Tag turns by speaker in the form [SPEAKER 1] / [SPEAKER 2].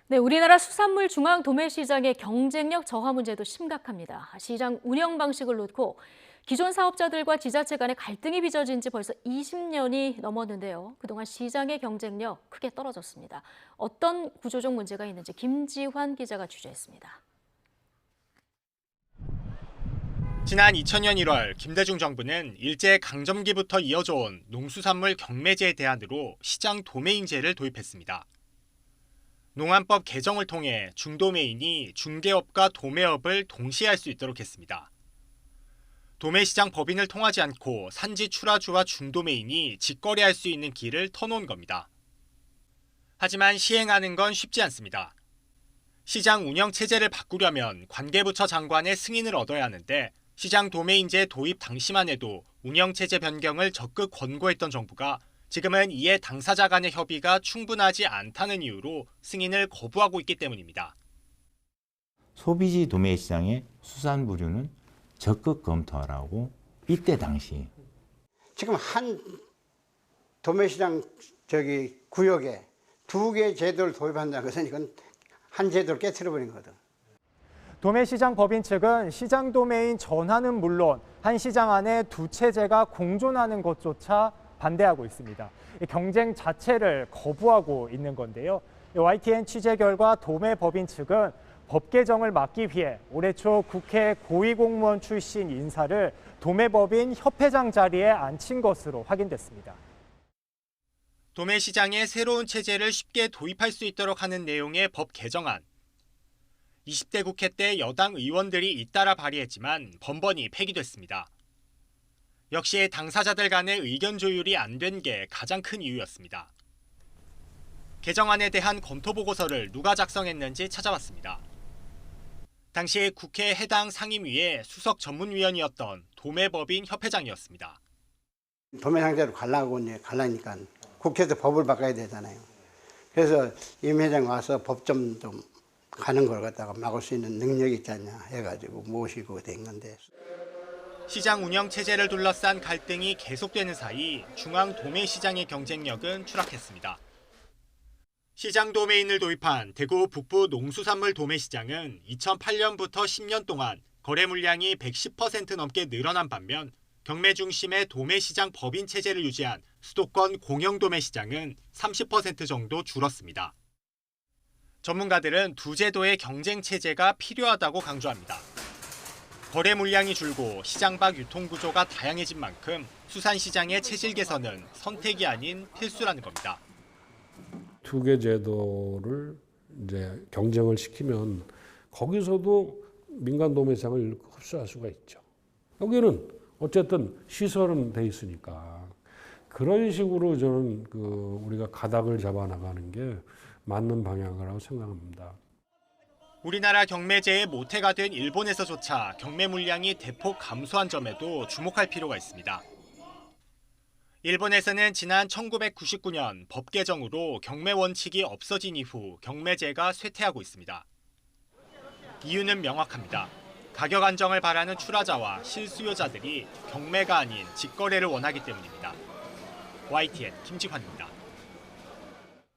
[SPEAKER 1] 네, 우리나라 수산물 중앙 도매시장의 경쟁력 저하 문제도 심각합니다. 시장 운영 방식을 놓고 기존 사업자들과 지자체 간의 갈등이 빚어진 지 벌써 20년이 넘었는데요. 그동안 시장의 경쟁력 크게 떨어졌습니다. 어떤 구조적 문제가 있는지 김지환 기자가 취재했습니다.
[SPEAKER 2] 지난 2000년 1월 김대중 정부는 일제강점기부터 이어져온 농수산물 경매제 대안으로 시장 도매인제를 도입했습니다. 농안법 개정을 통해 중도매인이 중개업과 도매업을 동시에 할 수 있도록 했습니다. 도매시장 법인을 통하지 않고 산지 출하주와 중도매인이 직거래할 수 있는 길을 터놓은 겁니다. 하지만 시행하는 건 쉽지 않습니다. 시장 운영 체제를 바꾸려면 관계부처 장관의 승인을 얻어야 하는데 시장 도매인제 도입 당시만 해도 운영 체제 변경을 적극 권고했던 정부가 지금은 이에 당사자 간의 협의가 충분하지 않다는 이유로 승인을 거부하고 있기 때문입니다.
[SPEAKER 3] 소비지 도매시장의 수산부류는 적극 검토하라고 이때 당시
[SPEAKER 4] 지금 한 도매시장 구역에 2개 제도를 도입한다는 것은 이건 한 제도를 깨트려버린 거거든.
[SPEAKER 5] 도매시장 법인 측은 시장 도매인 전환은 물론 한 시장 안에 두 체제가 공존하는 것조차 반대하고 있습니다. 경쟁 자체를 거부하고 있는 건데요. YTN 취재 결과 도매법인 측은 법 개정을 막기 위해 올해 초 국회 고위공무원 출신 인사를 도매법인 협회장 자리에 앉힌 것으로 확인됐습니다.
[SPEAKER 2] 도매시장의 새로운 체제를 쉽게 도입할 수 있도록 하는 내용의 법 개정안. 20대 국회 때 여당 의원들이 잇따라 발의했지만 번번이 폐기됐습니다. 역시 당사자들 간의 의견 조율이 안 된 게 가장 큰 이유였습니다. 개정안에 대한 검토 보고서를 누가 작성했는지 찾아봤습니다. 당시 국회 해당 상임위의 수석 전문위원이었던 도매법인 협회장이었습니다.
[SPEAKER 4] 도매상제로 가려니까 국회에서 법을 바꿔야 되잖아요. 그래서 임 회장 와서 법좀 가는 걸 갖다가 막을 수 있는 능력이 있지 않냐 해가지고 모시고 된 건데.
[SPEAKER 2] 시장 운영 체제를 둘러싼 갈등이 계속되는 사이 중앙 도매시장의 경쟁력은 추락했습니다. 시장 도매인을 도입한 대구 북부 농수산물 도매시장은 2008년부터 10년 동안 거래 물량이 110% 넘게 늘어난 반면 경매 중심의 도매시장 법인 체제를 유지한 수도권 공영도매시장은 30% 정도 줄었습니다. 전문가들은 두 제도의 경쟁 체제가 필요하다고 강조합니다. 거래 물량이 줄고 시장 밖 유통 구조가 다양해진 만큼 수산시장의 체질 개선은 선택이 아닌 필수라는 겁니다.
[SPEAKER 6] 두 개 제도를 이제 경쟁을 시키면 거기서도 민간 도매시장을 흡수할 수가 있죠. 여기는 어쨌든 시설은 돼 있으니까 그런 식으로 저는 우리가 가닥을 잡아 나가는 게 맞는 방향이라고 생각합니다.
[SPEAKER 2] 우리나라 경매제의 모태가 된 일본에서조차 경매 물량이 대폭 감소한 점에도 주목할 필요가 있습니다. 일본에서는 지난 1999년 법 개정으로 경매 원칙이 없어진 이후 경매제가 쇠퇴하고 있습니다. 이유는 명확합니다. 가격 안정을 바라는 출하자와 실수요자들이 경매가 아닌 직거래를 원하기 때문입니다. YTN 김지환입니다.